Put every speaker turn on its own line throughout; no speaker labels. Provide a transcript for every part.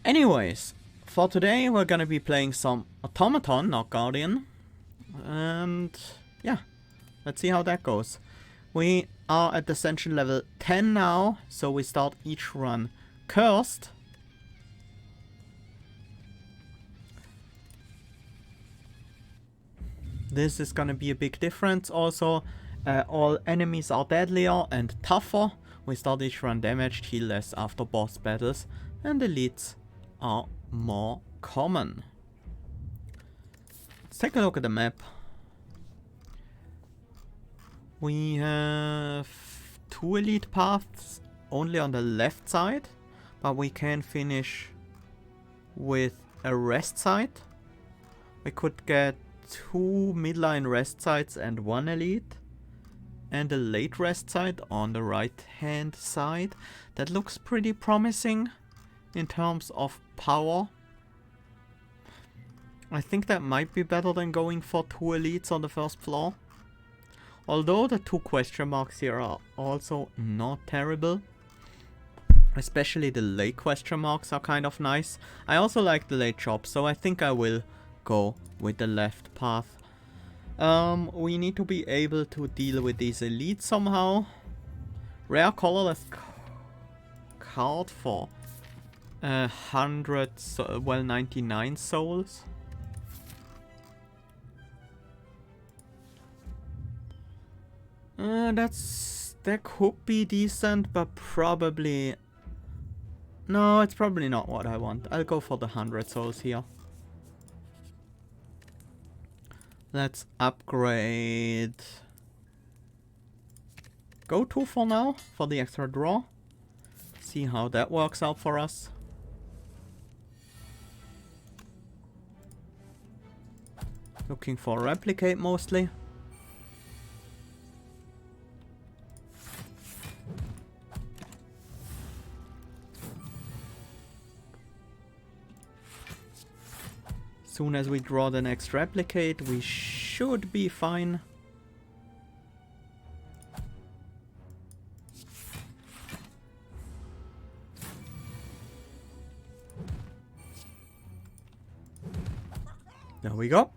Anyways, for today we're gonna be playing some Automaton, not Guardian. And yeah, let's see how that goes. We are at Ascension level 10 now, so we start each run cursed. This is gonna be a big difference. Also, all enemies are deadlier and tougher. We start each run damaged, heal less after boss battles, and elites are more common. Let's take a look at the map. We have 2 elite paths only on the left side, but we can finish with a rest site. We could get 2 midline rest sites and 1 elite, and a late rest site on the right hand side. That looks pretty promising in terms of power. I think that might be better than going for 2 elites on the first floor. Although the 2 question marks here are also not terrible. Especially the late question marks are kind of nice. I also like the late shops, so I think I will go with the left path. We need to be able to deal with these elites somehow. Rare colorless card for 99 souls. That could be decent, but probably... No, it's probably not what I want. I'll go for the 100 souls here. Let's upgrade... Go to for now, for the extra draw. See how that works out for us. Looking for replicate mostly. Soon as we draw the next replicate, we should be fine. There we go.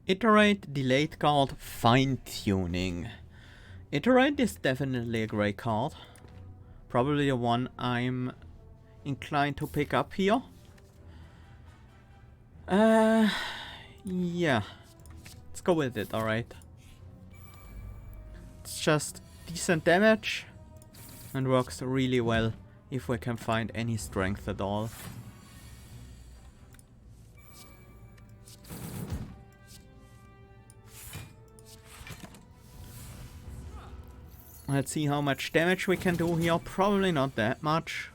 Iterate, delayed card, fine-tuning. Iterate is definitely a great card. Probably the one I'm inclined to pick up here. Yeah. Let's go with it, alright. It's just decent damage and works really well if we can find any strength at all. Let's see how much damage we can do here. Probably not that much.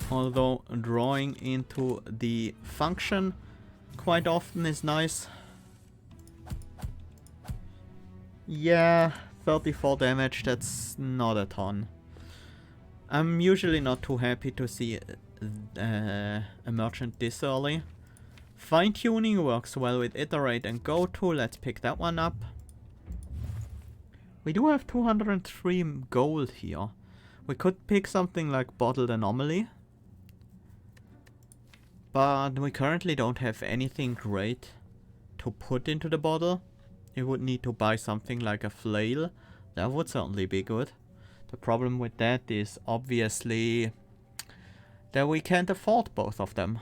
Although drawing into the function quite often is nice. Yeah, 34 damage, that's not a ton. I'm usually not too happy to see a merchant this early. Fine-tuning works well with iterate and go to. Let's pick that one up. We do have 203 gold here. We could pick something like bottled anomaly. But we currently don't have anything great to put into the bottle. We would need to buy something like a flail. That would certainly be good. The problem with that is obviously that we can't afford both of them.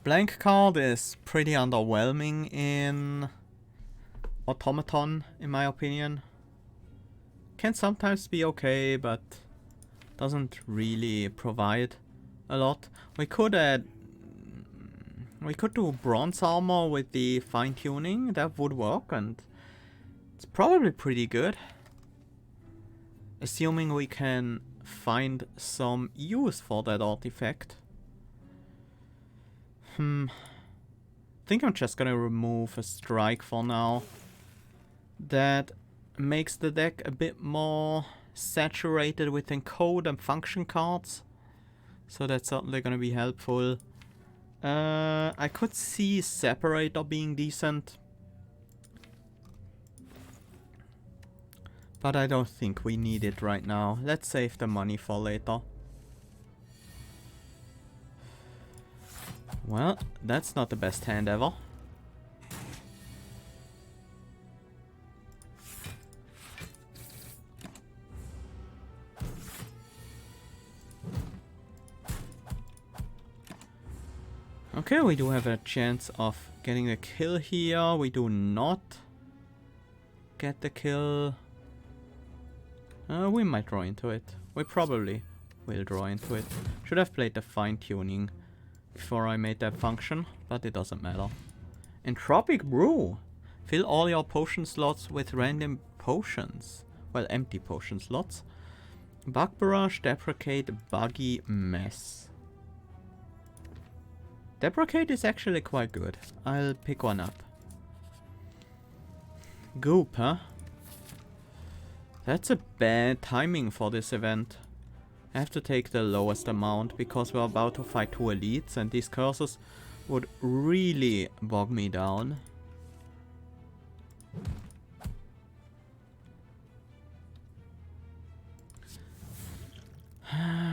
Blank card is pretty underwhelming in Automaton, in my opinion. Can sometimes be okay, but doesn't really provide a lot. We could do bronze armor with the fine tuning. That would work, and it's probably pretty good. Assuming we can find some use for that artifact. I think I'm just gonna remove a strike for now. That makes the deck a bit more saturated with encode and function cards. So that's certainly gonna be helpful. I could see Separator being decent. But I don't think we need it right now. Let's save the money for later. Well, that's not the best hand ever. Okay, we do have a chance of getting a kill here. We do not get the kill. We might draw into it. We probably will draw into it. Should have played the fine-tuning before I made that function, but it doesn't matter. Entropic Brew. Fill all your potion slots with random potions. Well, empty potion slots. Bug Barrage, Deprecate, Buggy, Mess. Deprecate is actually quite good. I'll pick one up. Goop, huh? That's a bad timing for this event. I have to take the lowest amount because we're about to fight 2 elites and these curses would really bog me down.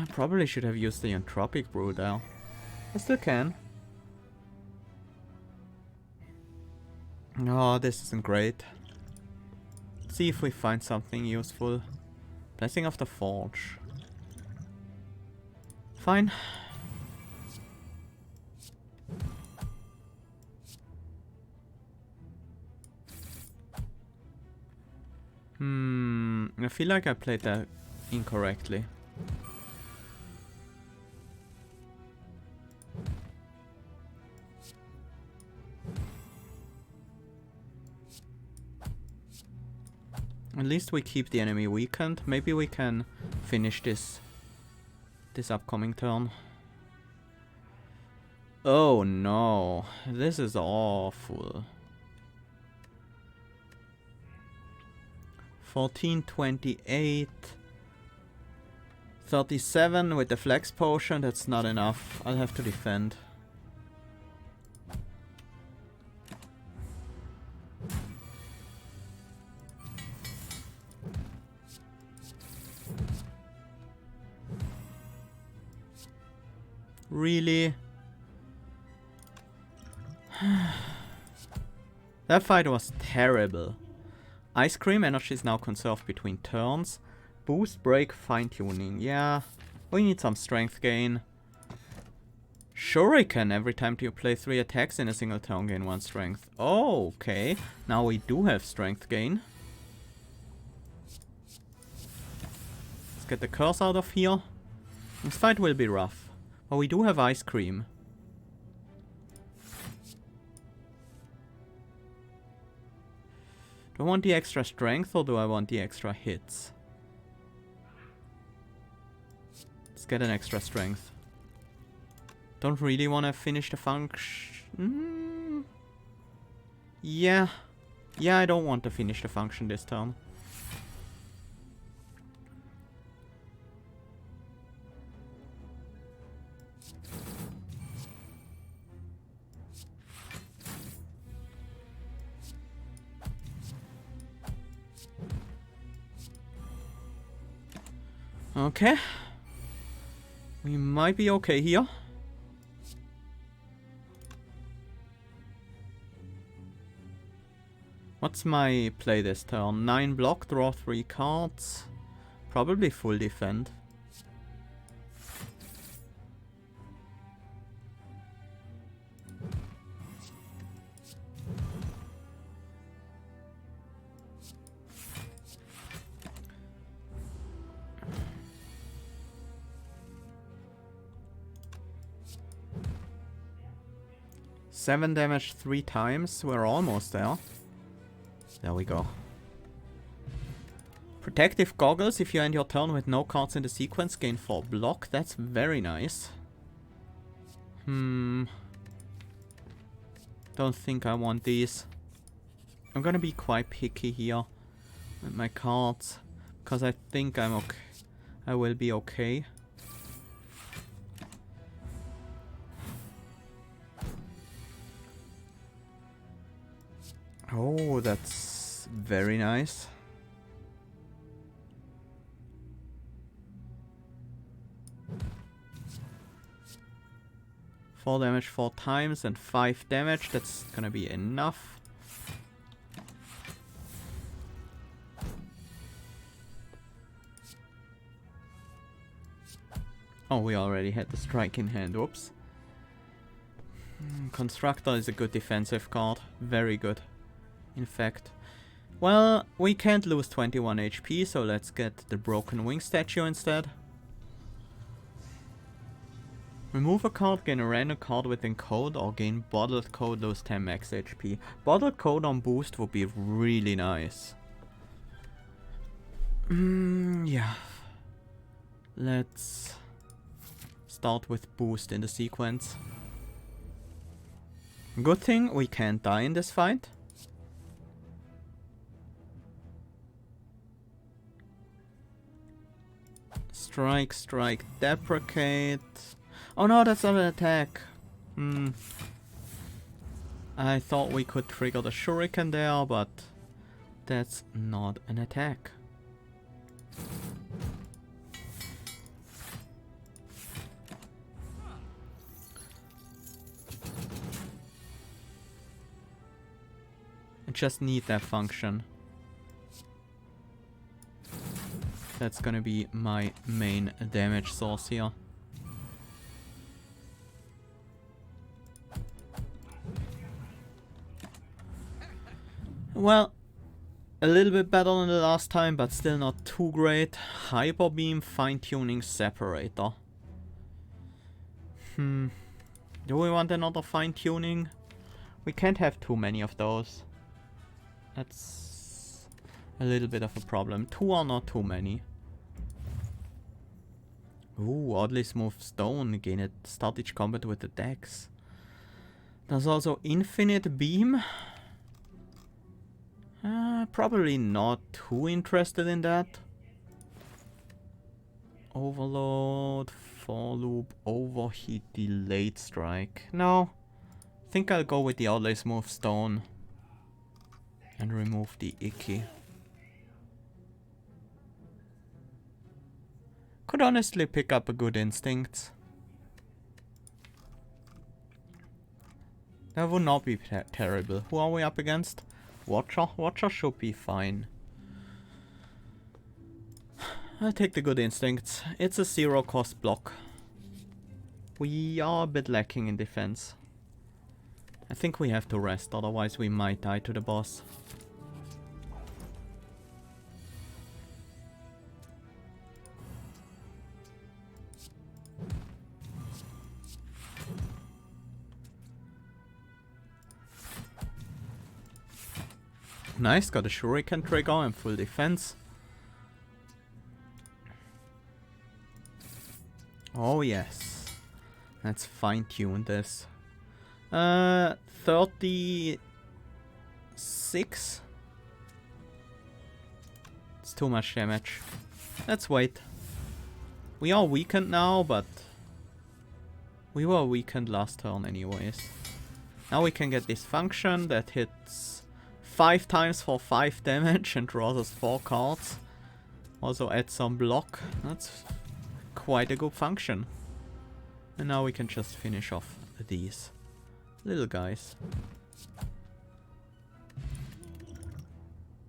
Probably should have used the Entropic Brew there. I still can. Oh, this isn't great. Let's see if we find something useful. Blessing of the Forge. Fine. I feel like I played that incorrectly. At least we keep the enemy weakened. Maybe we can finish this upcoming turn. Oh no, this is awful. 1428. 37 with the flex potion, that's not enough. I'll have to defend. Really? That fight was terrible. Ice Cream energy is now conserved between turns. Boost, Break, Fine-Tuning. Yeah, we need some strength gain. Shuriken, every time you play 3 attacks in a single turn, gain 1 strength. Oh, okay. Now we do have strength gain. Let's get the curse out of here. This fight will be rough. But we do have Ice Cream. Do I want the extra strength or do I want the extra hits? Let's get an extra strength. Don't really want to finish the function. Yeah. Yeah, I don't want to finish the function this turn. Okay. We might be okay here. What's my play this turn? 9 block, draw 3 cards. Probably full defend. Seven damage 3 times. We're almost there. There we go. Protective Goggles. If you end your turn with no cards in the sequence, gain 4 block. That's very nice. Don't think I want these. I'm gonna be quite picky here with my cards. Because I think I'm okay. I will be okay. Oh, that's very nice. 4 damage 4 times and 5 damage. That's gonna be enough. Oh, we already had the strike in hand. Whoops. Constructor is a good defensive card. Very good. In fact. Well, we can't lose 21 HP, so let's get the Broken Wing statue instead. Remove a card, gain a random card within code, or gain bottled code, lose 10 max HP. Bottled code on boost would be really nice. Yeah. Let's start with boost in the sequence. Good thing we can't die in this fight. Strike, strike, deprecate. Oh no, that's not an attack. I thought we could trigger the shuriken there, but that's not an attack. I just need that function. That's gonna be my main damage source here. Well, a little bit better than the last time, but still not too great. Hyper Beam, Fine-Tuning, Separator. Do we want another Fine-Tuning? We can't have too many of those. That's a little bit of a problem. 2 are not too many. Ooh, oddly smooth stone. Gain a start each combat with the dex. There's also Infinite Beam. Probably not too interested in that. Overload, for loop, overheat, delayed strike. No, I think I'll go with the oddly smooth stone and remove the icky. Could honestly pick up a good instinct. That would not be terrible. Who are we up against? Watcher? Watcher should be fine. I'll take the good instincts. It's a 0 cost block. We are a bit lacking in defense. I think we have to rest, otherwise we might die to the boss. Nice, got a shuriken trigger and full defense. Oh yes. Let's fine tune this. 36. It's too much damage. Let's wait. We are weakened now, but we were weakened last turn anyways. Now we can get this function that hits 5 times for 5 damage and draws us 4 cards. Also add some block. That's quite a good function. And now we can just finish off these little guys.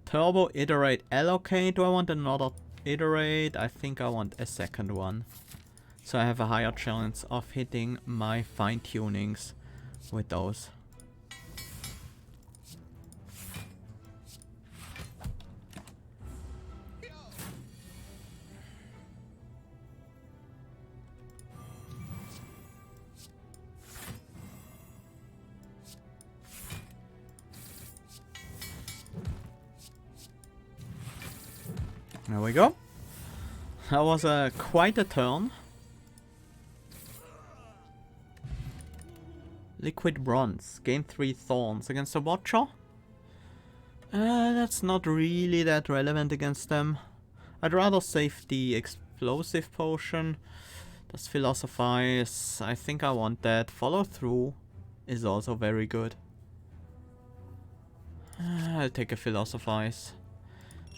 Turbo, iterate, allocate. Do I want another iterate? I think I want a second one. So I have a higher chance of hitting my fine tunings with those. There we go. That was quite a turn. Liquid Bronze. Gain 3 Thorns against a Watcher. That's not really that relevant against them. I'd rather save the Explosive Potion. Does Philosophize. I think I want that. Follow Through is also very good. I'll take a Philosophize.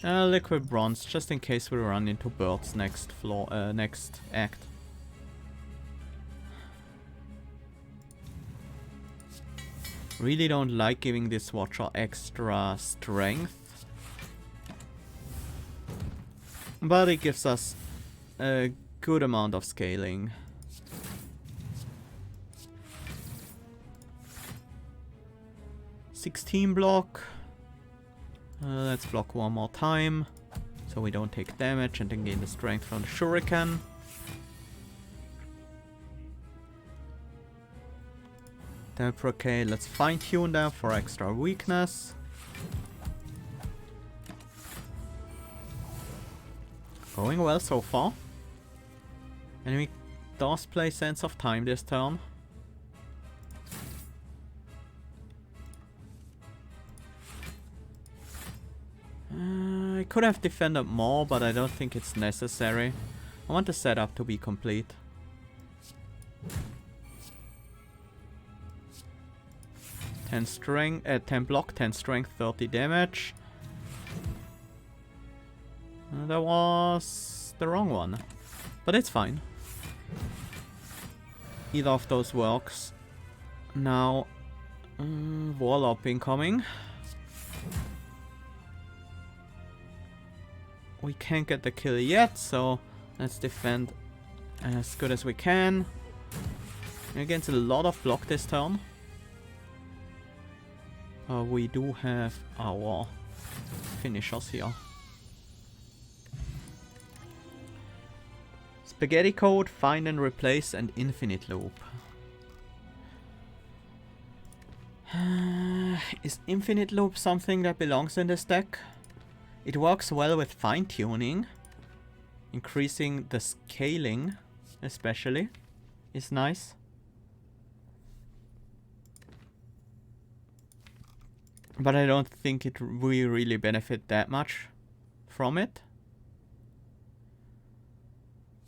Liquid Bronze, just in case we run into birds next act. Really don't like giving this watcher extra strength. But it gives us a good amount of scaling. $16 block. Let's block one more time, so we don't take damage and then gain the strength from the shuriken. Deprecate, let's fine tune them for extra weakness. Going well so far. Enemy does play Sense of Time this turn. I could have defended more, but I don't think it's necessary. I want the setup to be complete. Strength, 10 block, 10 strength, 30 damage. That was the wrong one, but it's fine. Either of those works. Now, Warlock incoming. We can't get the kill yet, so let's defend as good as we can. Against a lot of block this turn. We do have our finishers here. Spaghetti Code, Find and Replace, and Infinite Loop. Is Infinite Loop something that belongs in this deck? It works well with fine-tuning. Increasing the scaling, especially, is nice. But I don't think we really benefit that much from it.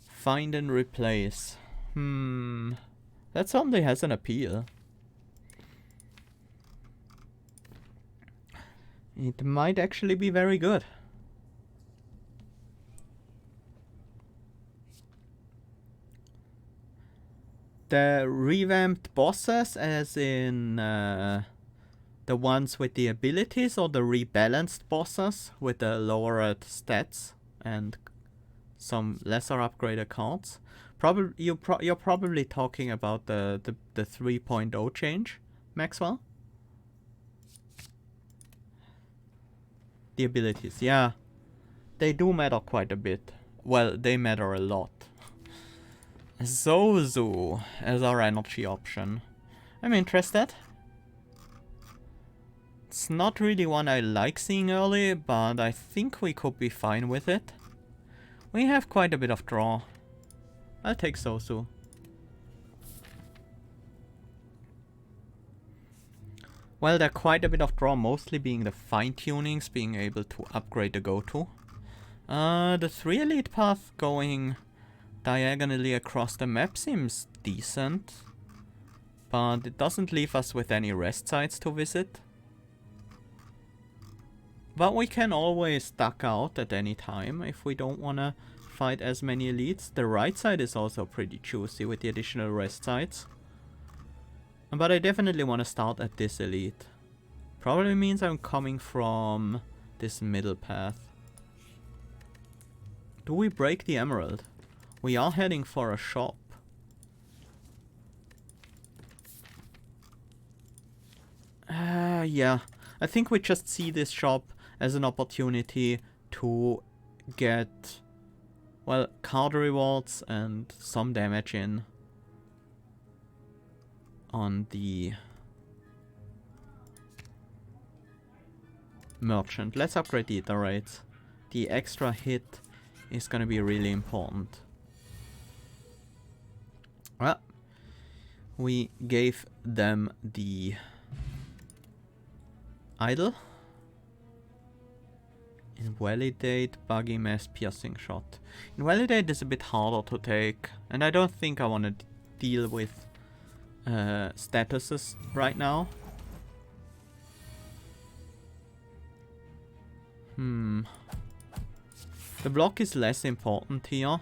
Find and Replace. That certainly has an appeal. It might actually be very good. The revamped bosses, as in the ones with the abilities, or the rebalanced bosses with the lowered stats and some lesser upgraded cards? Probably you're probably talking about the 3.0 change, Maxwell. The abilities, yeah. They do matter quite a bit. Well, they matter a lot. Zozu as our energy option. I'm interested. It's not really one I like seeing early, but I think we could be fine with it. We have quite a bit of draw. I'll take Zozu. Well, they're quite a bit of draw, mostly being the fine-tunings, being able to upgrade the go-to. The 3 elite path going diagonally across the map seems decent, but it doesn't leave us with any rest sites to visit. But we can always duck out at any time if we don't want to fight as many elites. The right side is also pretty juicy with the additional rest sites. But I definitely want to start at this elite. Probably means I'm coming from this middle path. Do we break the emerald? We are heading for a shop. Yeah. I think we just see this shop as an opportunity to get, well, card rewards and some damage in on the merchant. Let's upgrade the ether rates. The extra hit is gonna be really important. Well, we gave them the idol. Invalidate, buggy mass, piercing shot. Invalidate is a bit harder to take, and I don't think I want to deal with statuses right now. The block is less important here.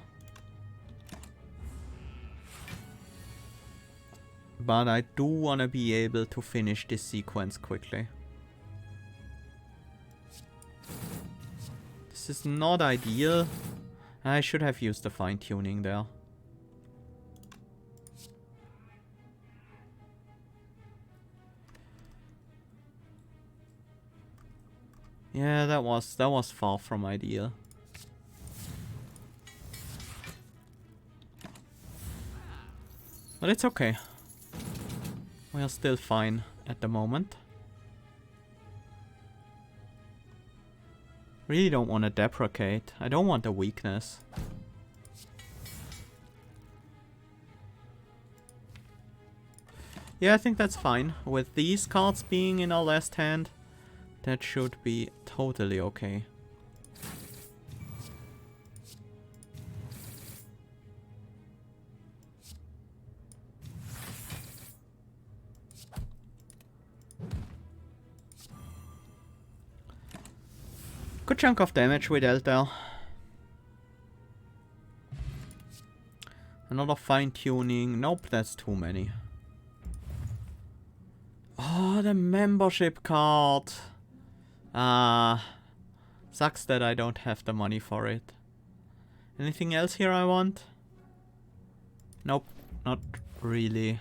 but I do want to be able to finish this sequence quickly. This is not ideal. I should have used the fine-tuning there. Yeah, that was far from ideal. But it's okay. We are still fine at the moment. Really don't want to deprecate. I don't want the weakness. Yeah, I think that's fine. With these cards being in our last hand, that should be totally okay. Good chunk of damage we dealt there. Another fine-tuning. Nope, that's too many. Oh, the membership card. Sucks that I don't have the money for it. Anything else here I want? Nope, not really.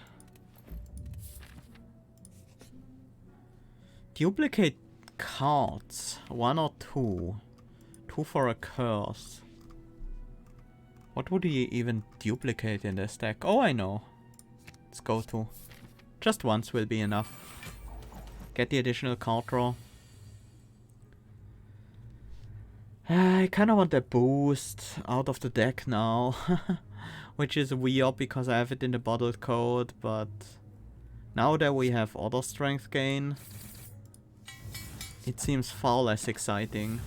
Duplicate cards. 1 or 2. 2 for a curse. What would he even duplicate in this deck? Oh, I know. Let's go to. Just once will be enough. Get the additional card draw. I kind of want a boost out of the deck now. Which is weird because I have it in the bottled code, but now that we have other strength gain, it seems far less exciting.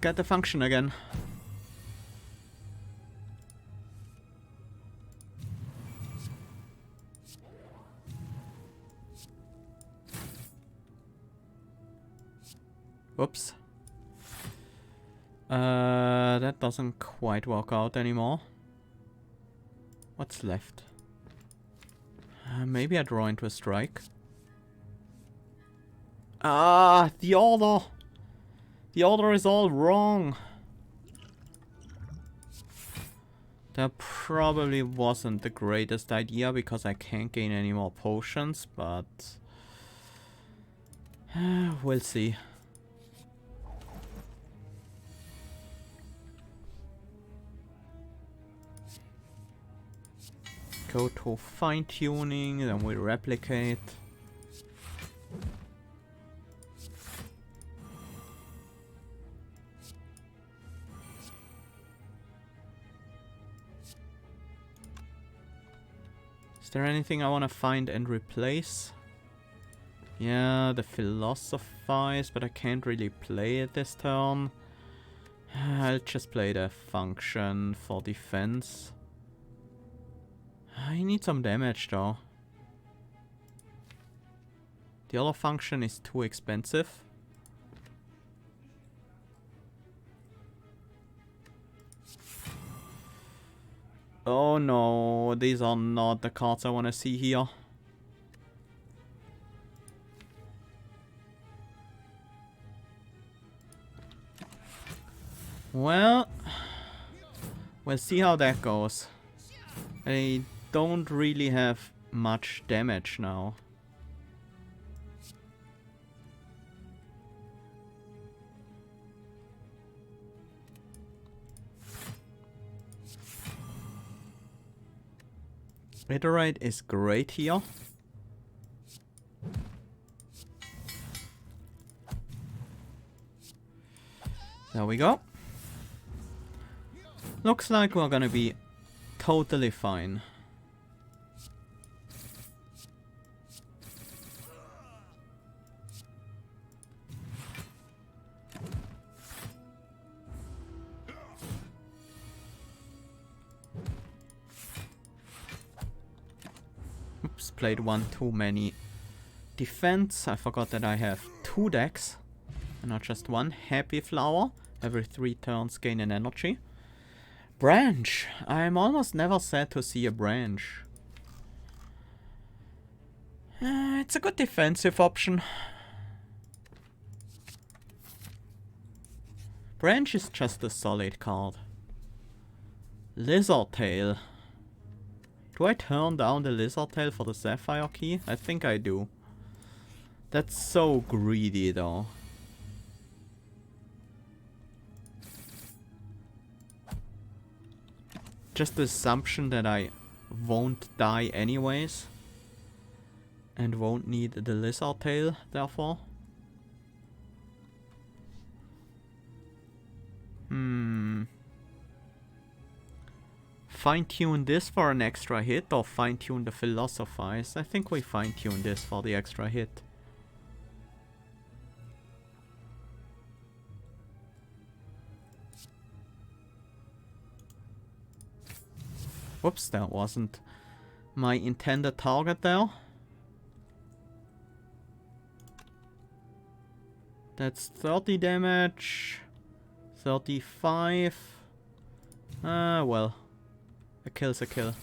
Get the function again. Whoops. That doesn't quite work out anymore. What's left? Maybe I draw into a strike. Ah, the order! The order is all wrong. That probably wasn't the greatest idea because I can't gain any more potions, but we'll see. Go to fine-tuning, then we replicate. Is there anything I want to find and replace? Yeah, the Philosophize, but I can't really play it this turn. I'll just play the function for defense. I need some damage though. The other function is too expensive. Oh no, these are not the cards I want to see here. Well, we'll see how that goes. I don't really have much damage now. Iterate is great here. There we go. Looks like we're gonna be totally fine. Oops, played one too many defense. I forgot that I have 2 decks and not just one. Happy Flower. Every 3 turns gain an energy. Branch. I'm almost never sad to see a branch. It's a good defensive option. Branch is just a solid card. Lizard Tail. Do I turn down the Lizard Tail for the Sapphire Key? I think I do. That's so greedy though. Just the assumption that I won't die anyways. And won't need the Lizard Tail, therefore. Fine-tune this for an extra hit or fine-tune the Philosophize? I think we fine-tune this for the extra hit. Whoops, that wasn't my intended target there. That's 30 damage. 35. Well. A kill's a kill.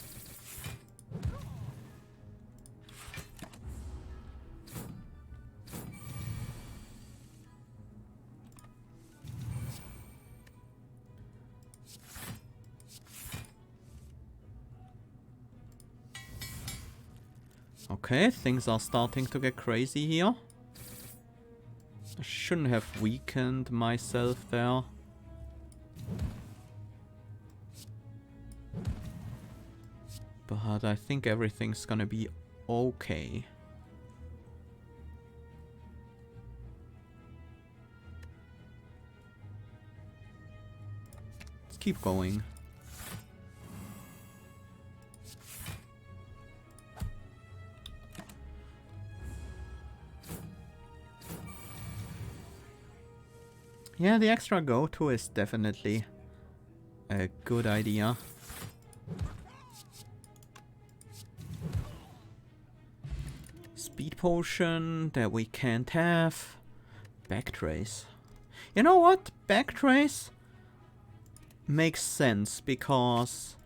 Okay, things are starting to get crazy here. I shouldn't have weakened myself there. But I think everything's gonna be okay. Let's keep going. Yeah, the extra go-to is definitely a good idea. Speed potion that we can't have. Backtrace. You know what? Backtrace makes sense because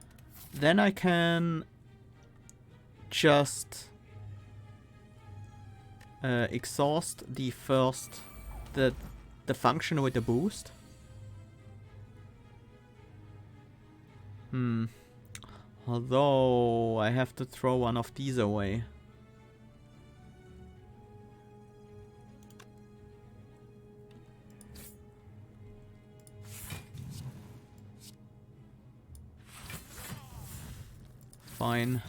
then I can just exhaust the first the function with the boost. Although I have to throw one of these away. Fine.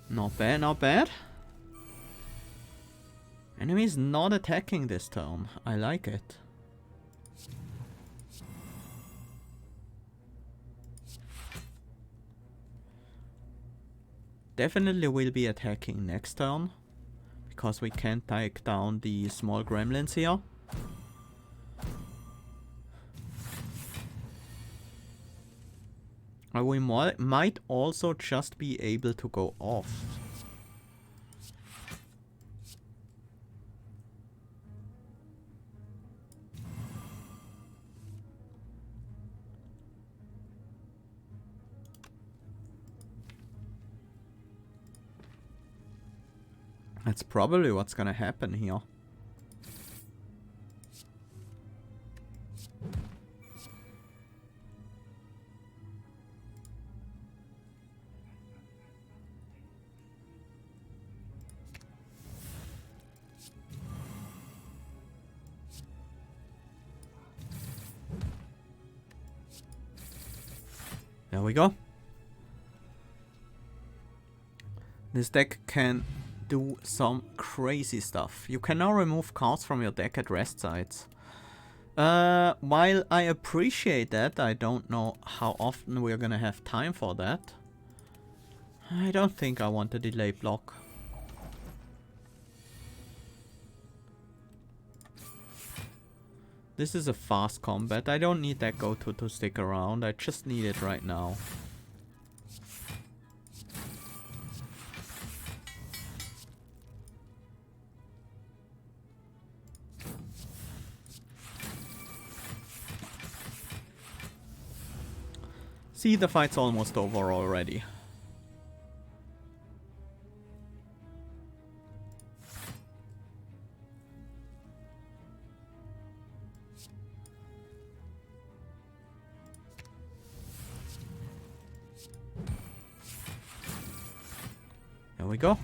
Not bad, not bad. Enemy's not attacking this turn. I like it. Definitely will be attacking next turn. Because we can't take down the small gremlins here. We might also just be able to go off. That's probably what's gonna happen here. There we go. This deck can do some crazy stuff. You can now remove cards from your deck at rest sites. While I appreciate that, I don't know how often we're gonna have time for that. I don't think I want a delay block. This is a fast combat. I don't need that go-to to stick around. I just need it right now. See, the fight's almost over already. There we go.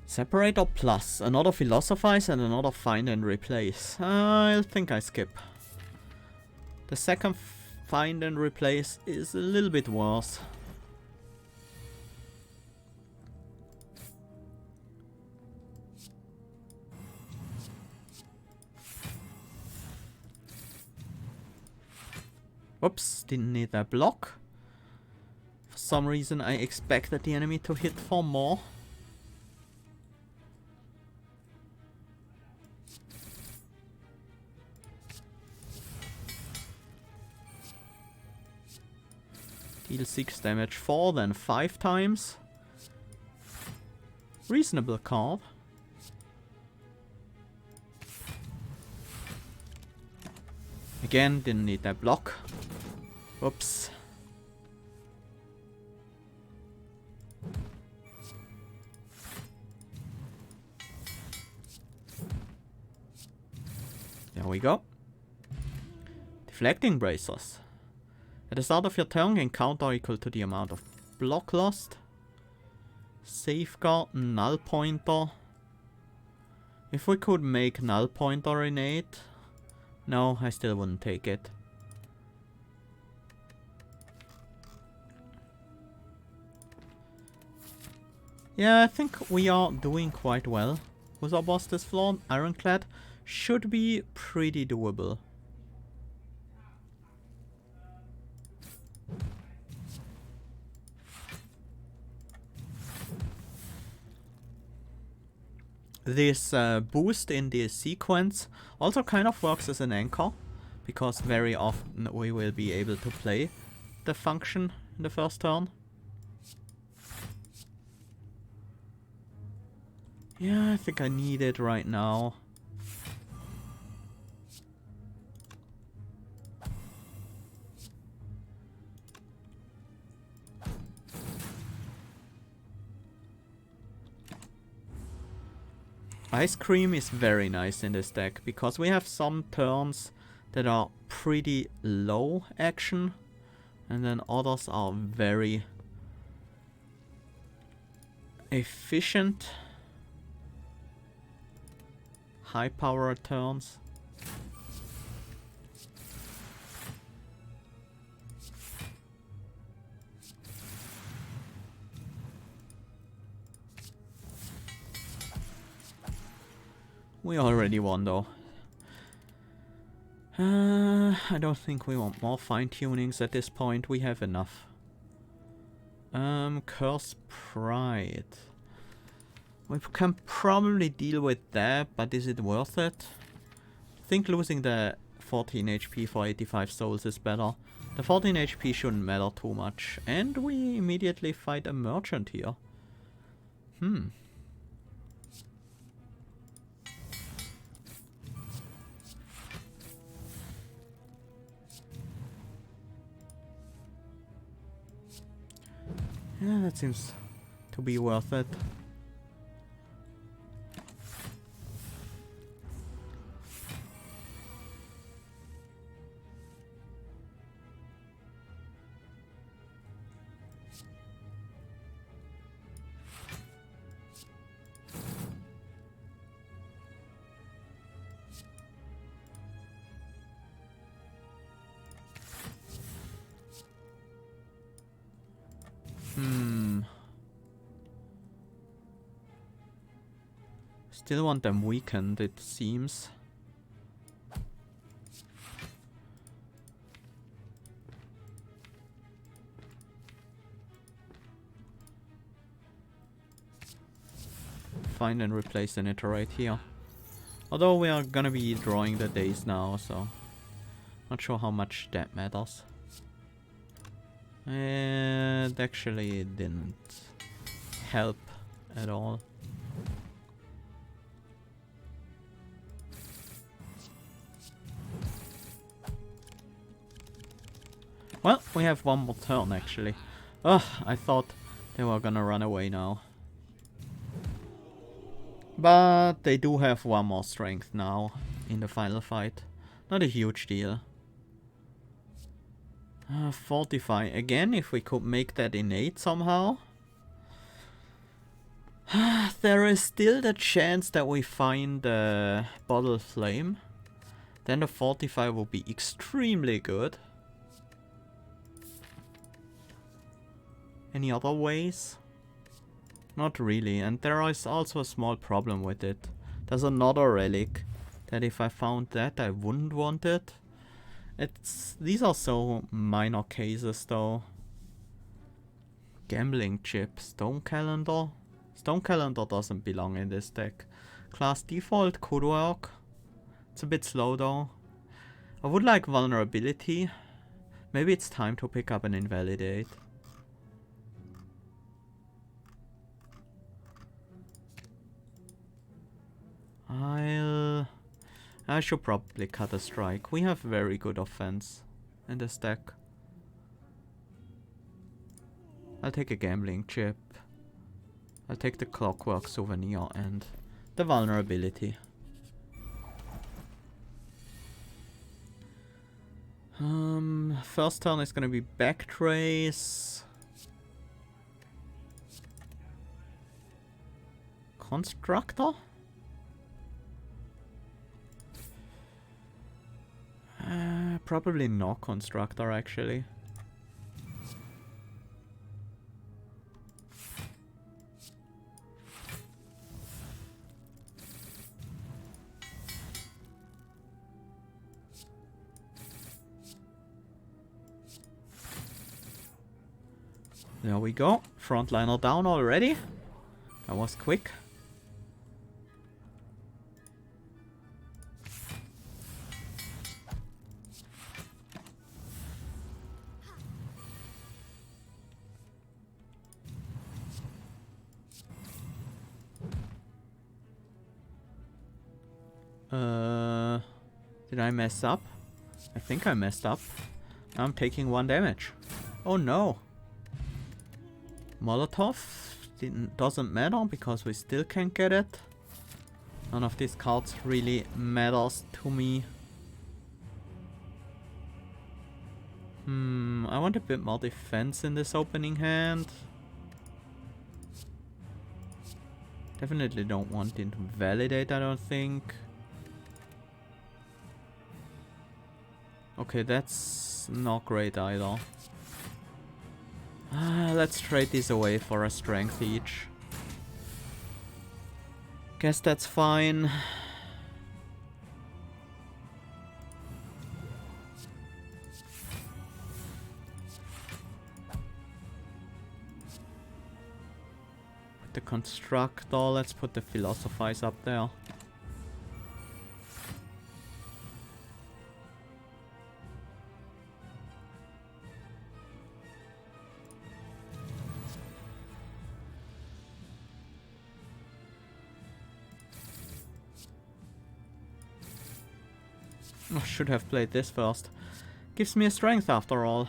Separator plus. Another Philosophize and another Find and Replace. I think I skip. The second Find and Replace is a little bit worse. Whoops, didn't need that block. For some reason I expected the enemy to hit for more. Deal 6 damage 4, then 5 times. Reasonable card. Again, didn't need that block. Oops. There we go. Deflecting bracers. At the start of your turn, gain counter equal to the amount of block lost. Safeguard, null pointer. If we could make null pointer innate. No, I still wouldn't take it. Yeah, I think we are doing quite well with our boss this floor. Ironclad should be pretty doable. This boost in the sequence also kind of works as an anchor, because very often we will be able to play the function in the first turn. Yeah, I think I need it right now. Ice Cream is very nice in this deck, because we have some turns that are pretty low action, and then others are very efficient, high power turns. We already won though. I don't think we want more fine-tunings at this point. We have enough. Curse Pride. We can probably deal with that, but is it worth it? I think losing the 14 HP for 85 souls is better. The 14 HP shouldn't matter too much. And we immediately fight a merchant here. Yeah, that seems to be worth it. Still want them weakened, it seems. find and replace the niter right here. Although we are gonna be drawing the days now, so not sure how much that matters. And actually it didn't help at all. Well, we have one more turn actually. Ugh, I thought they were gonna run away now. But they do have one more strength now in the final fight. Not a huge deal. Fortify. Again, if we could make that innate somehow. There is still the chance that we find the bottle flame. Then the fortify will be extremely good. Any other ways? Not really, and there is also a small problem with it. There's another relic that if I found that I wouldn't want it. These are so minor cases though. Gambling chip, stone calendar. Stone calendar doesn't belong in this deck. Class default could work. It's a bit slow though. I would like vulnerability. Maybe it's time to pick up an invalidate. I should probably cut a strike. We have very good offense in this deck. I'll take a gambling chip. I'll take the clockwork souvenir and the vulnerability. First turn is gonna be backtrace. Constructor? Probably not constructor actually. There we go. Frontliner down already. That was quick. Did I mess up? I think I messed up. I'm taking 1 damage. Oh no. Molotov doesn't matter because we still can't get it. None of these cards really matters to me. I want a bit more defense in this opening hand. Definitely don't want it to validate, I don't think. Okay, that's not great either. Let's trade these away for a strength each. Guess that's fine. Put the constructor, let's put the philosophize up there. I should have played this first. Gives me a strength after all.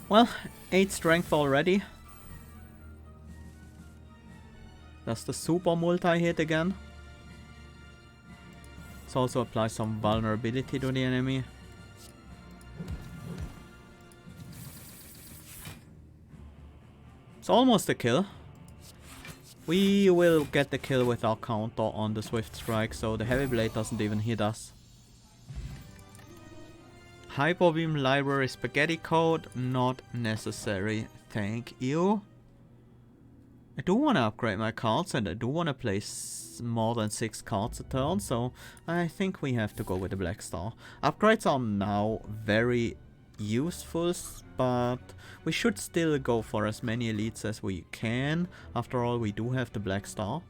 Well, 8 strength already. Does the super multi hit again? Let's also apply some vulnerability to the enemy. It's almost a kill. We will get the kill with our counter on the Swift Strike, so the Heavy Blade doesn't even hit us. Hyper Beam Library Spaghetti Code, not necessary. Thank you. I do want to upgrade my cards, and I do want to place more than 6 cards a turn, so I think we have to go with the Black Star. Upgrades are now very useful, but we should still go for as many elites as we can. After all, we do have the Black Star.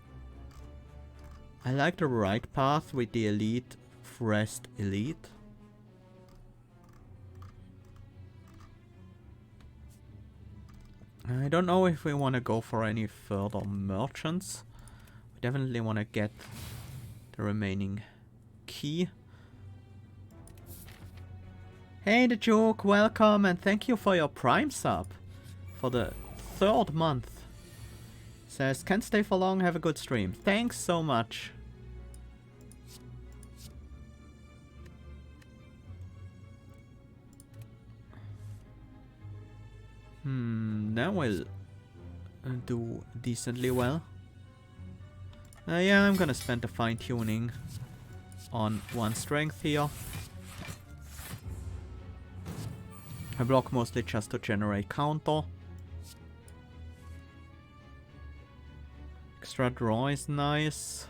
I like the right path with the elite, Rest Elite. I don't know if we want to go for any further merchants. We definitely want to get the remaining key. Hey the Joke, welcome and thank you for your Prime sub for the 3rd month. Says, can't stay for long, have a good stream. Thanks so much. Now we'll do decently well. Yeah, I'm gonna spend the fine-tuning on 1 strength here. I block mostly just to generate counter. Extra draw is nice.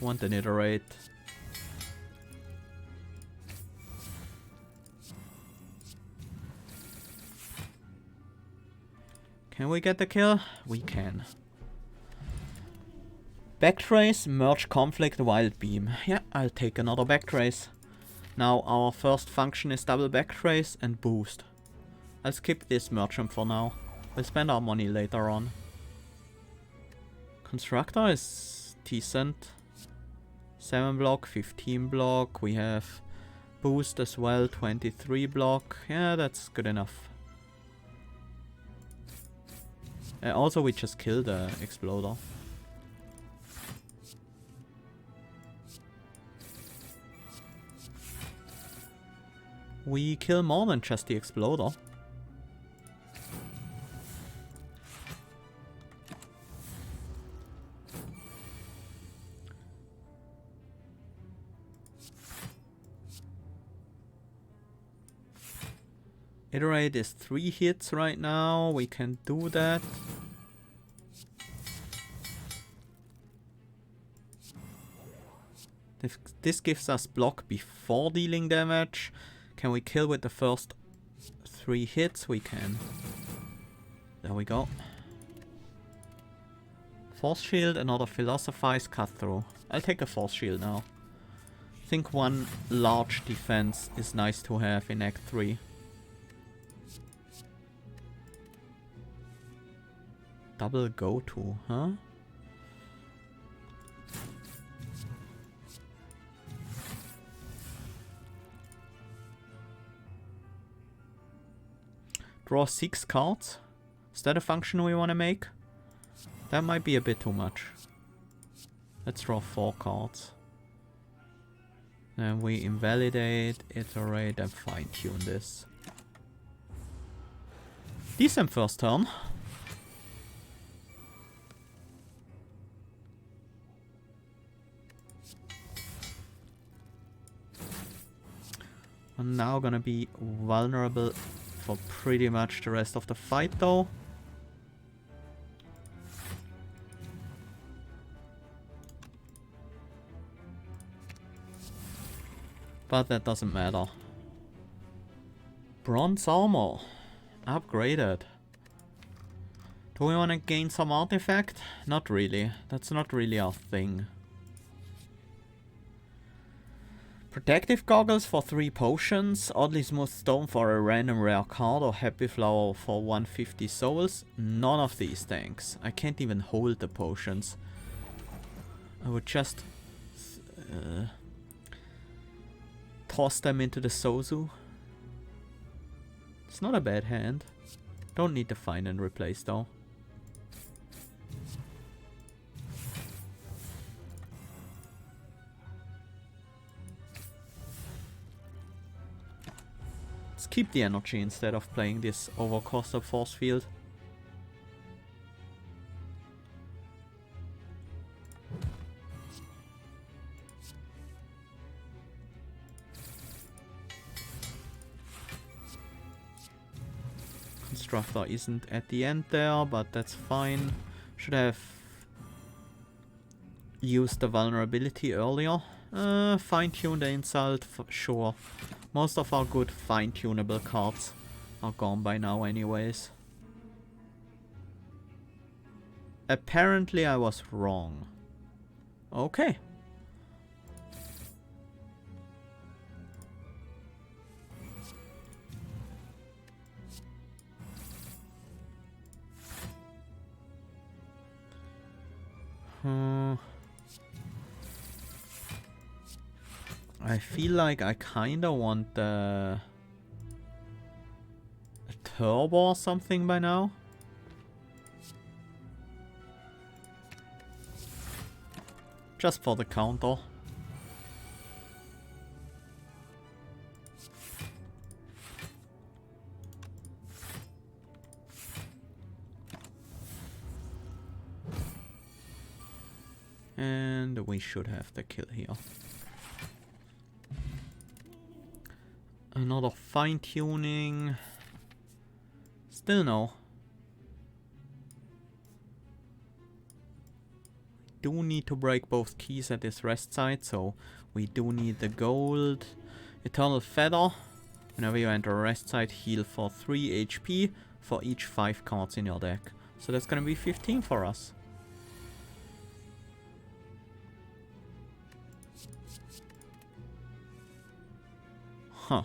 Want an iterate. Can we get the kill? We can. Backtrace, merge conflict, wild beam. Yeah, I'll take another backtrace. Now our first function is double backtrace and boost. I'll skip this merchant for now. We'll spend our money later on. Constructor is decent. 7 block, 15 block. We have boost as well, 23 block. Yeah, that's good enough. Also, we just killed the exploder. We kill more than just the exploder. Iterate is 3 hits right now. We can do that. This gives us block before dealing damage. Can we kill with the first 3 hits? We can. There we go. Force shield, another philosophize, cut through. I'll take a force shield now. I think 1 large defense is nice to have in Act 3. Double go-to, huh? Draw 6 cards. Is that a function we want to make? That might be a bit too much. Let's draw 4 cards. Then we invalidate, iterate, and fine-tune this. Decent first turn. I'm now gonna be vulnerable for pretty much the rest of the fight though. But that doesn't matter. Bronze armor. Upgraded. Do we want to gain some artifact? Not really. That's not really our thing. Protective goggles for 3 potions, oddly smooth stone for a random rare card, or happy flower for 150 souls. None of these thanks. I can't even hold the potions. I would just toss them into the Sozu. It's not a bad hand. Don't need to find and replace though. Let's keep the energy instead of playing this overcosted force field. Constructor isn't at the end there, but that's fine. Should have used the vulnerability earlier. Fine-tune the insult, sure. Most of our good fine-tunable cards are gone by now anyways. Apparently I was wrong. Okay. I feel like I kinda want a turbo or something by now. Just for the counter. And we should have the kill here. Another fine-tuning. Still no. Do need to break both keys at this rest site, so we do need the gold. Eternal Feather. Whenever you enter a rest site, heal for 3 HP for each 5 cards in your deck. So that's gonna be 15 for us. Huh.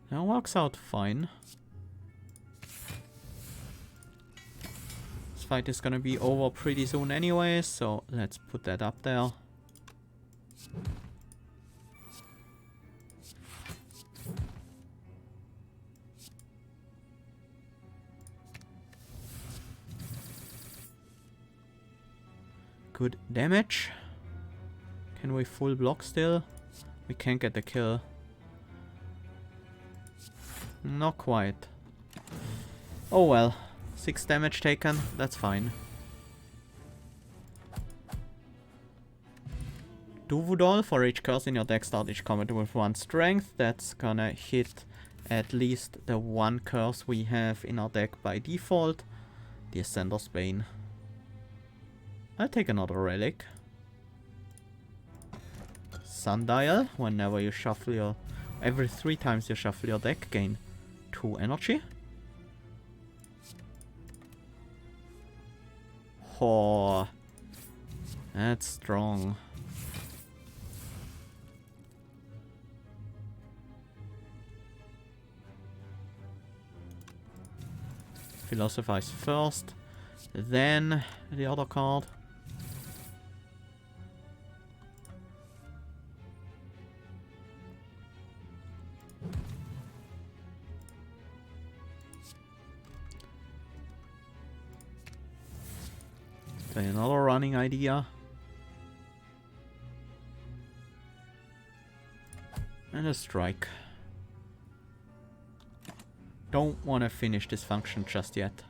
That works out fine. This fight is gonna be over pretty soon anyway, so let's put that up there. Good damage. Can we full block still? We can't get the kill. Not quite. Oh well. 6 damage taken, that's fine. Duvudol, for each curse in your deck, start each combat with 1 strength. That's gonna hit at least the 1 curse we have in our deck by default. The Ascender's Bane. I'll take another relic. Sundial, whenever you shuffle your... Every 3 times you shuffle your deck, gain 2 energy. Oh, that's strong. Philosophize first, then the other card. Another running idea. And a strike. Don't want to finish this function just yet.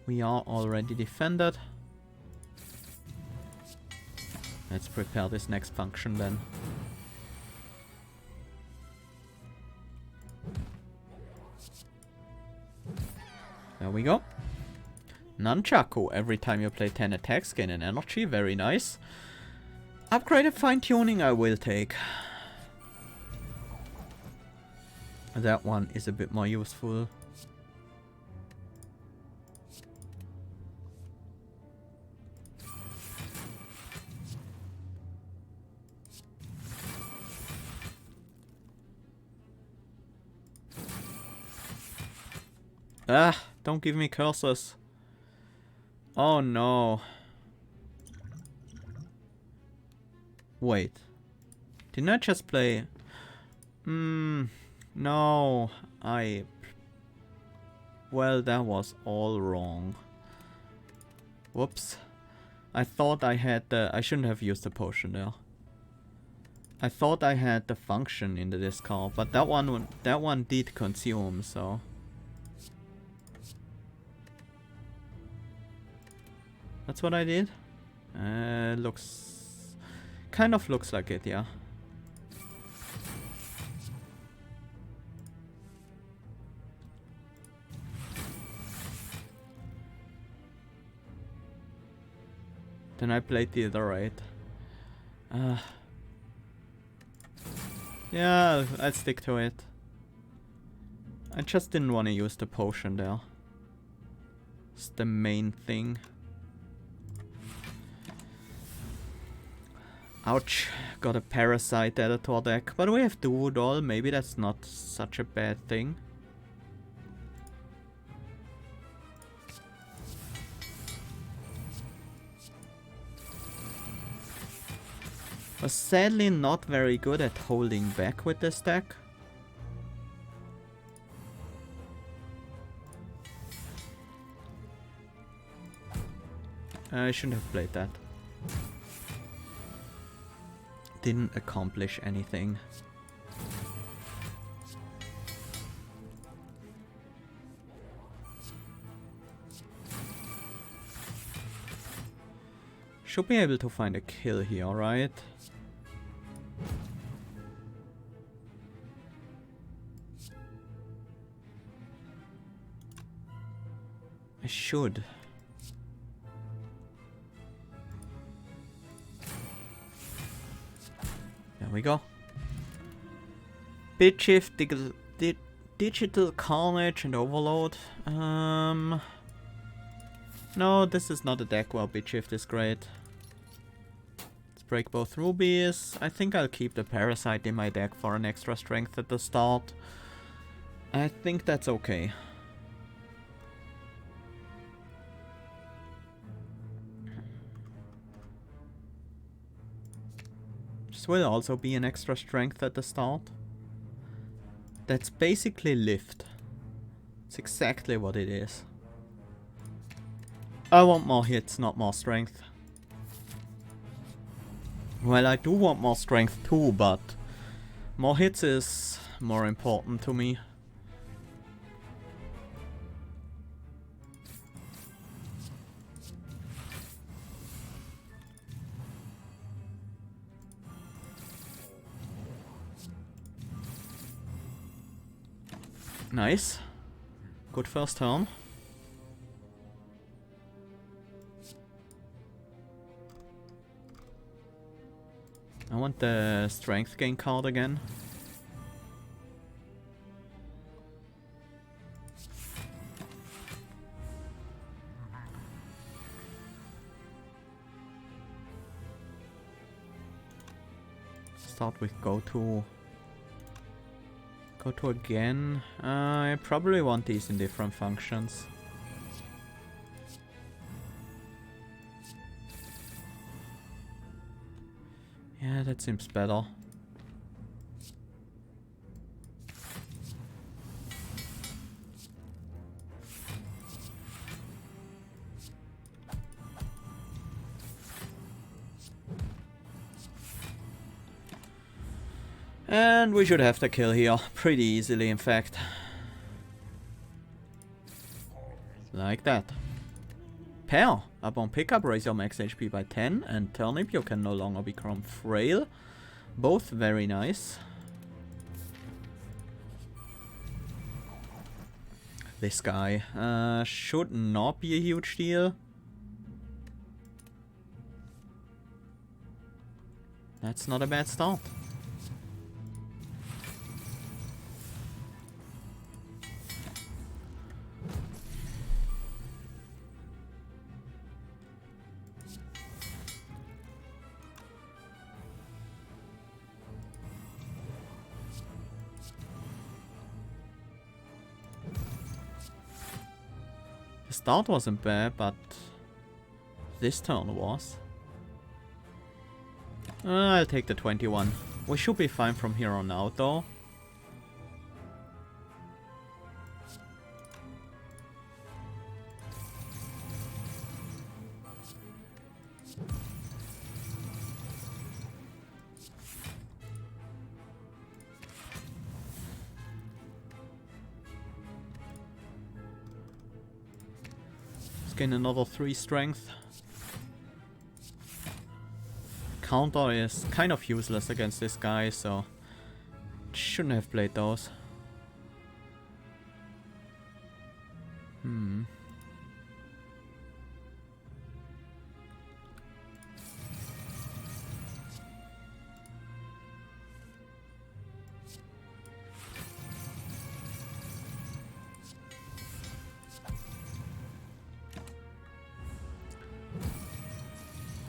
We are already defended. Let's prepare this next function then. There we go. Nunchaku. Every time you play 10 attacks, gain an energy. Very nice. Upgraded fine-tuning I will take. That one is a bit more useful. Ah, don't give me curses. Oh no. Wait. Didn't I just play... No, well, that was all wrong. Whoops. I thought I had the... I shouldn't have used the potion there. I thought I had the function in the discard, but that one did consume, so... That's what I did? Looks... Kind of looks like it, yeah. Then I played the other right. Yeah, I'll stick to it. I just didn't want to use the potion there. It's the main thing. Ouch, got a parasite added to our deck. But we have Doodle, maybe that's not such a bad thing. Was sadly not very good at holding back with this deck. I shouldn't have played that. Didn't accomplish anything. Should be able to find a kill here, right? I should. There we go. Bit shift, digital carnage and overload. No, this is not a deck where bit shift is great. Let's break both rubies. I think I'll keep the parasite in my deck for an extra strength at the start. I think that's okay. Will also be an extra strength at the start. That's basically lift. It's exactly what it is. I want more hits, not more strength. Well, I do want more strength too, but more hits is more important to me. Nice. Good first turn. I want the strength gain card again. Start with go to. Go to again. I probably want these in different functions. Yeah, that seems better. And we should have the kill here, pretty easily in fact. Like that. Pair. Upon pickup, raise your max HP by 10, and turnip, you can no longer become frail. Both very nice. This guy should not be a huge deal. That's not a bad start. Start wasn't bad, but this turn was. I'll take the 21. We should be fine from here on out, though. gain another 3 strength. Counter is kind of useless against this guy, so shouldn't have played those.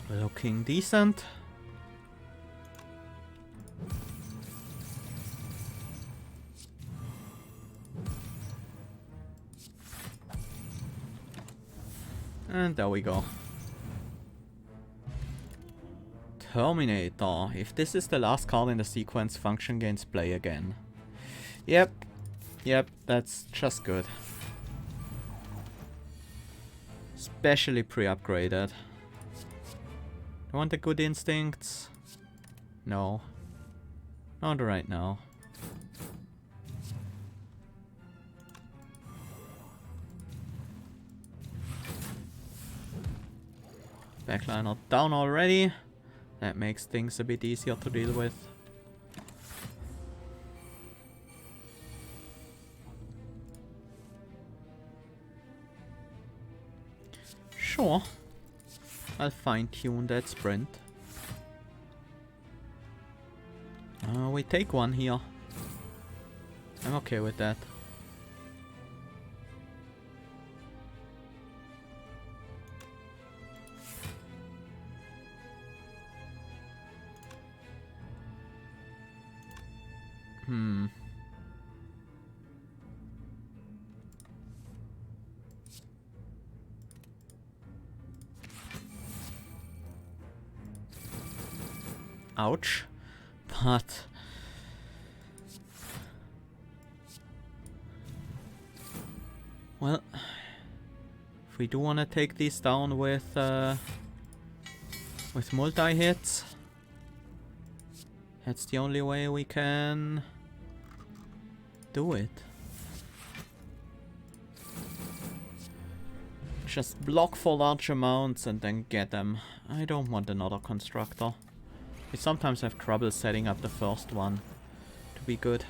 Looking decent. And there we go. Terminator. If this is the last card in the sequence, function gains play again. Yep. Yep, that's just good. Especially pre-upgraded. I want the good instincts? No. Not right now. Backliner down already. That makes things a bit easier to deal with. Sure. I'll fine-tune that sprint. We take one here. I'm okay with that. Ouch. But well, if we do want to take these down with multi-hits, that's the only way we can do it. Just block for large amounts and then get them. I don't want another constructor. We sometimes have trouble setting up the first one to be good.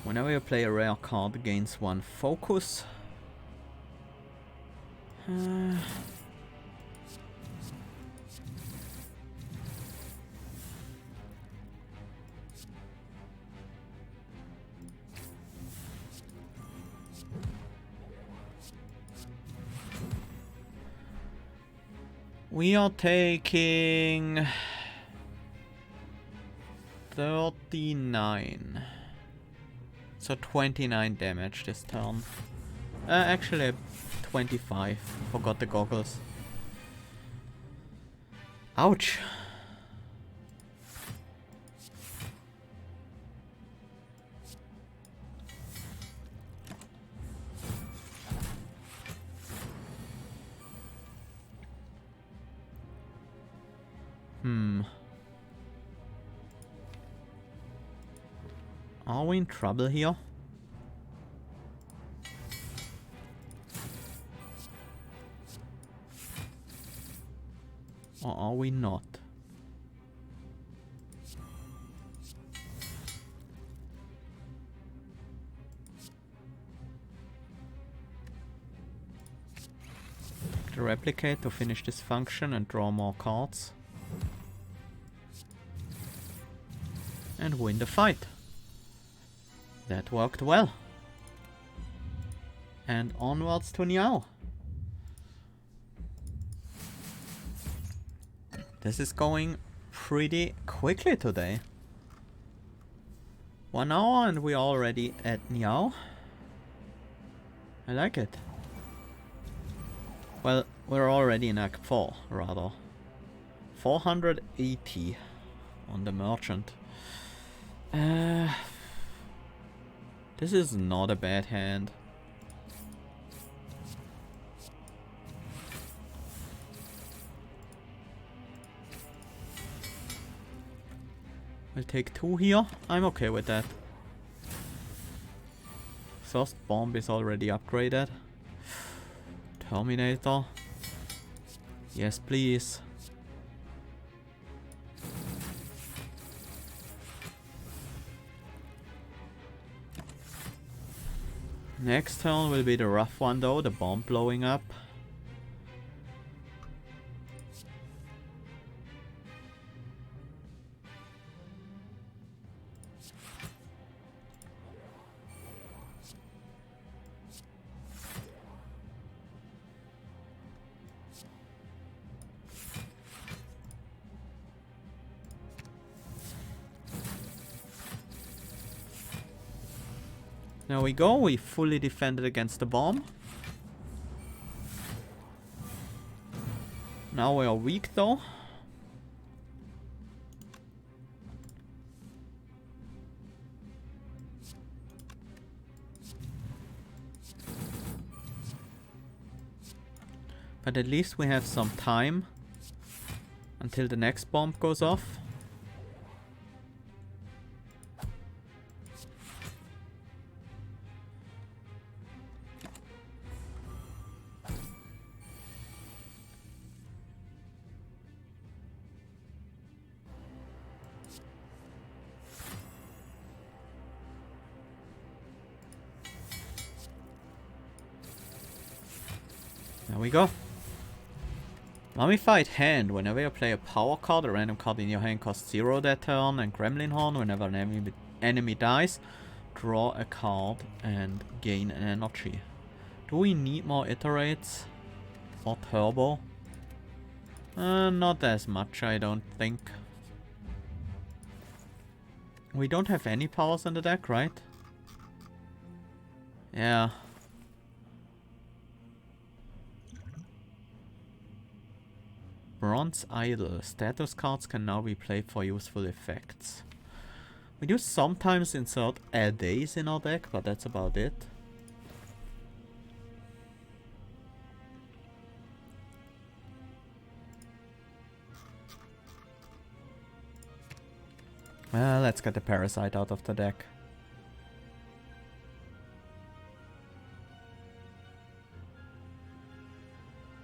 Whenever you play a rare card, it gains 1 focus. We are taking 39. So 29 damage this turn. Actually 25. Forgot the goggles. Ouch. Are we in trouble here? Or are we not? To replicate to finish this function and draw more cards. And win the fight. That worked well. And onwards to Niao. This is going pretty quickly today. 1 hour and we're already at Niao. I like it. Well, we're already in Act 4, rather. 480 on the merchant. This is not a bad hand. We'll take 2 here. I'm okay with that. First bomb is already upgraded. Terminator. Yes, please. Next turn will be the rough one though, the bomb blowing up. There we go, we fully defended against the bomb. Now we are weak though. But at least we have some time until the next bomb goes off. There we go. Mummified Hand. Whenever you play a power card, a random card in your hand costs 0 that turn. And Gremlin Horn. Whenever an enemy dies, draw a card and gain an energy. Do we need more iterates for turbo? Not as much, I don't think. We don't have any powers in the deck, right? Yeah. Bronze Idol. Status cards can now be played for useful effects. We do sometimes insert days in our deck, but that's about it. Well, let's get the Parasite out of the deck.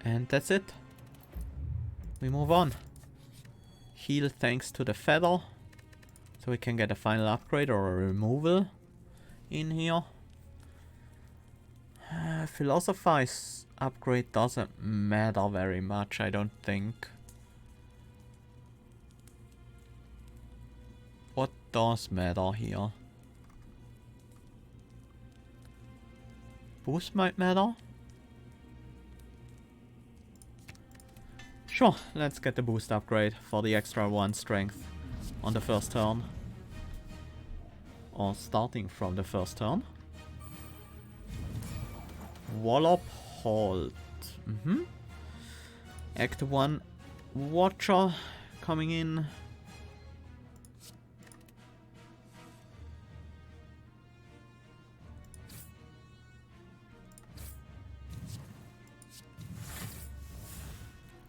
And that's it. We move on. Heal thanks to the feather. So we can get a final upgrade or a removal in here. Philosophize upgrade doesn't matter very much, I don't think. What does matter here? Boost might matter. Sure, let's get the boost upgrade for the extra 1 strength on the first turn. Or starting from the first turn. Wallop Halt. Act 1 Watcher coming in.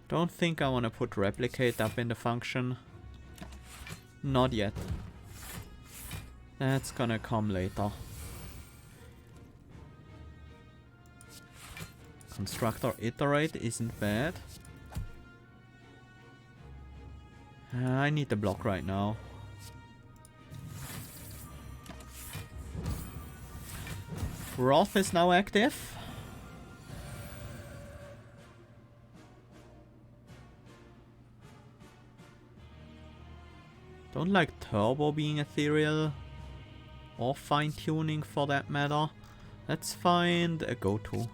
Don't think I want to put Replicate up in the function. Not yet. That's gonna come later. Constructor Iterate isn't bad. I need the block right now. Wrath is now active. Don't like Turbo being ethereal. Or fine-tuning for that matter. Let's find a go-to.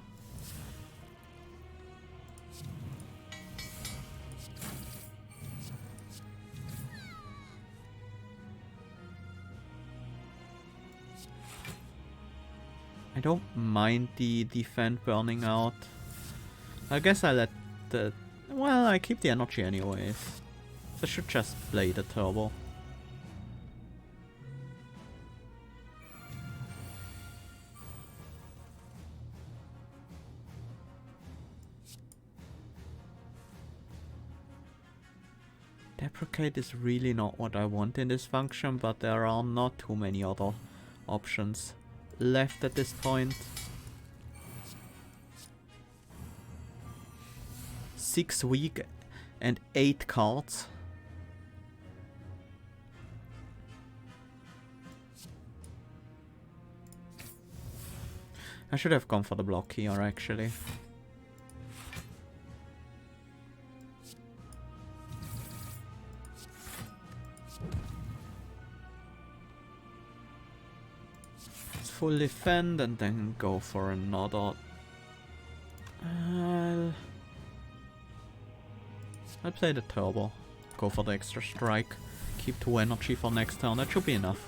I don't mind the defend burning out. I guess I let the... Well, I keep the energy anyways. So I should just play the turbo. Intricate is really not what I want in this function, but there are not too many other options left at this point. 6 weak and 8 cards. I should have gone for the block here actually. Let's full defend and then go for another. I'll play the turbo. Go for the extra strike. Keep 2 energy for next turn. That should be enough.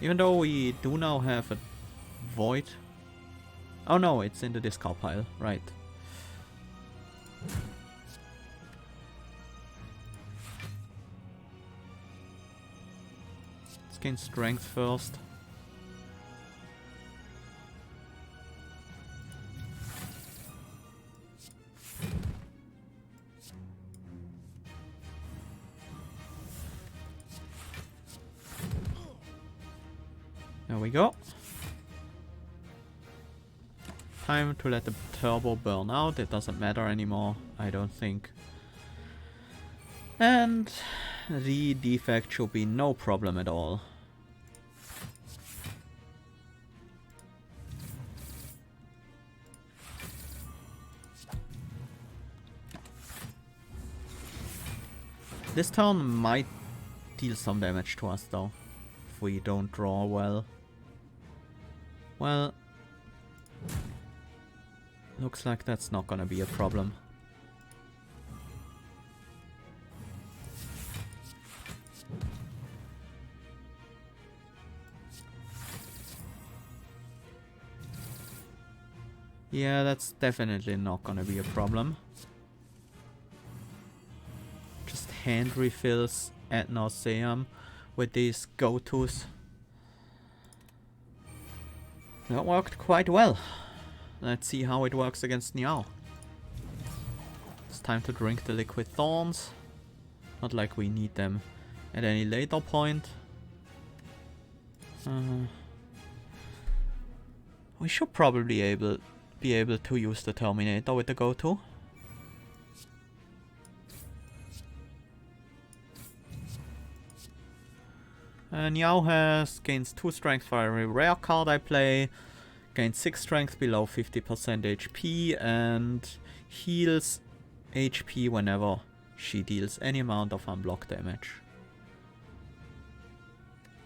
Even though we do now have a void. Oh no, it's in the discard pile. Right. Let's gain strength first. There we go. Time to let the turbo burn out. It doesn't matter anymore, I don't think. And the defect should be no problem at all. This turn might deal some damage to us though, if we don't draw well. Well, looks like that's not gonna be a problem. Yeah, that's definitely not gonna be a problem. Just hand refills ad nauseam with these go-tos. That worked quite well. Let's see how it works against Niao. It's time to drink the liquid thorns. Not like we need them at any later point. We should probably be able to use the Terminator with the go-to. Niao gains 2 strength for every rare card I play, gains 6 strength below 50% HP, and heals HP whenever she deals any amount of unblocked damage.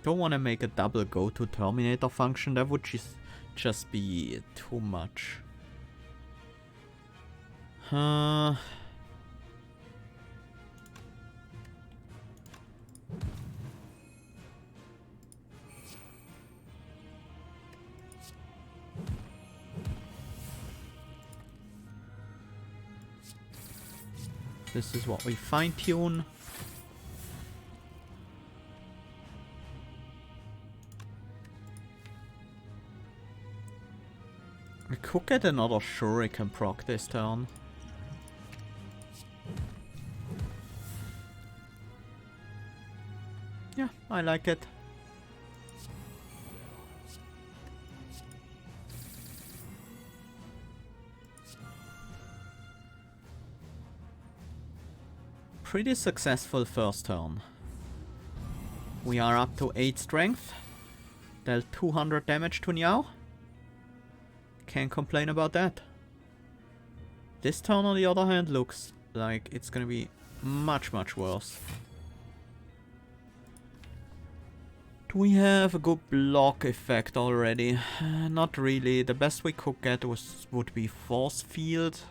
Don't want to make a double go-to Terminator function, that would just be too much. This is what we fine-tune. We could get another Shuriken proc this turn. Yeah, I like it. Pretty successful first turn. We are up to 8 strength. Dealt 200 damage to Niao. Can't complain about that. This turn on the other hand looks like it's gonna be much worse. Do we have a good block effect already? Not really. The best we could get would be force field.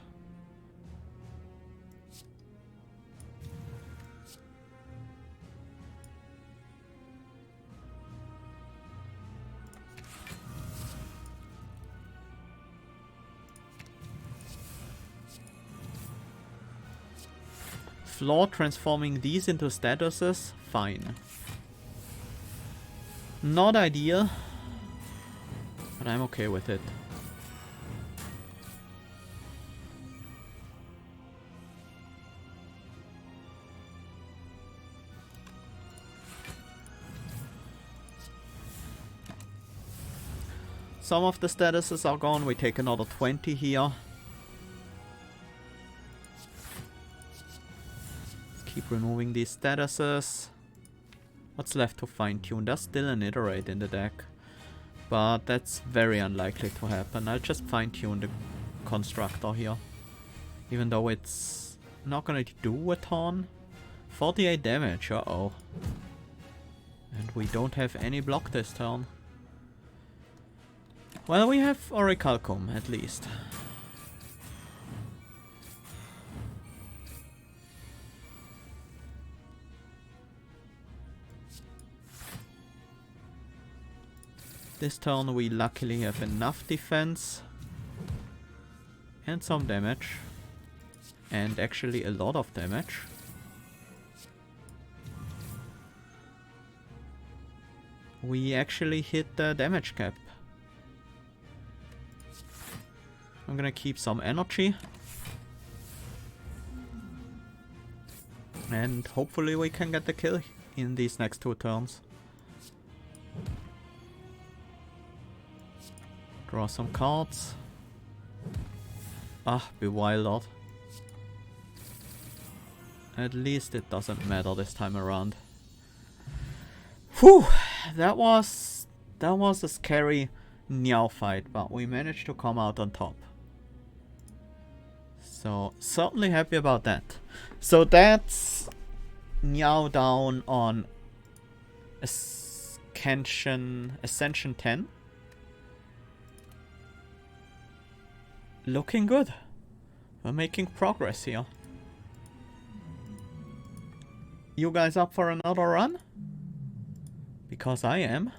Flaw transforming these into statuses? Fine. Not ideal, but I'm okay with it. Some of the statuses are gone. We take another 20 here. Let's keep removing these statuses. What's left to fine-tune? There's still an iterate in the deck. But that's very unlikely to happen. I'll just fine-tune the constructor here. Even though it's not gonna do a ton. 48 damage, uh-oh. And we don't have any block this turn. Well, we have Orichalcum, at least. This turn we luckily have enough defense. And some damage. And actually a lot of damage. We actually hit the damage cap. I'm gonna keep some energy. And hopefully we can get the kill in these next 2 turns. Draw some cards. Ah, Bewildered. At least it doesn't matter this time around. Whew! That was a scary Niao fight, but we managed to come out on top. So, certainly happy about that. So that's Niao down on Ascension 10. Looking good. We're making progress here. You guys up for another run? Because I am.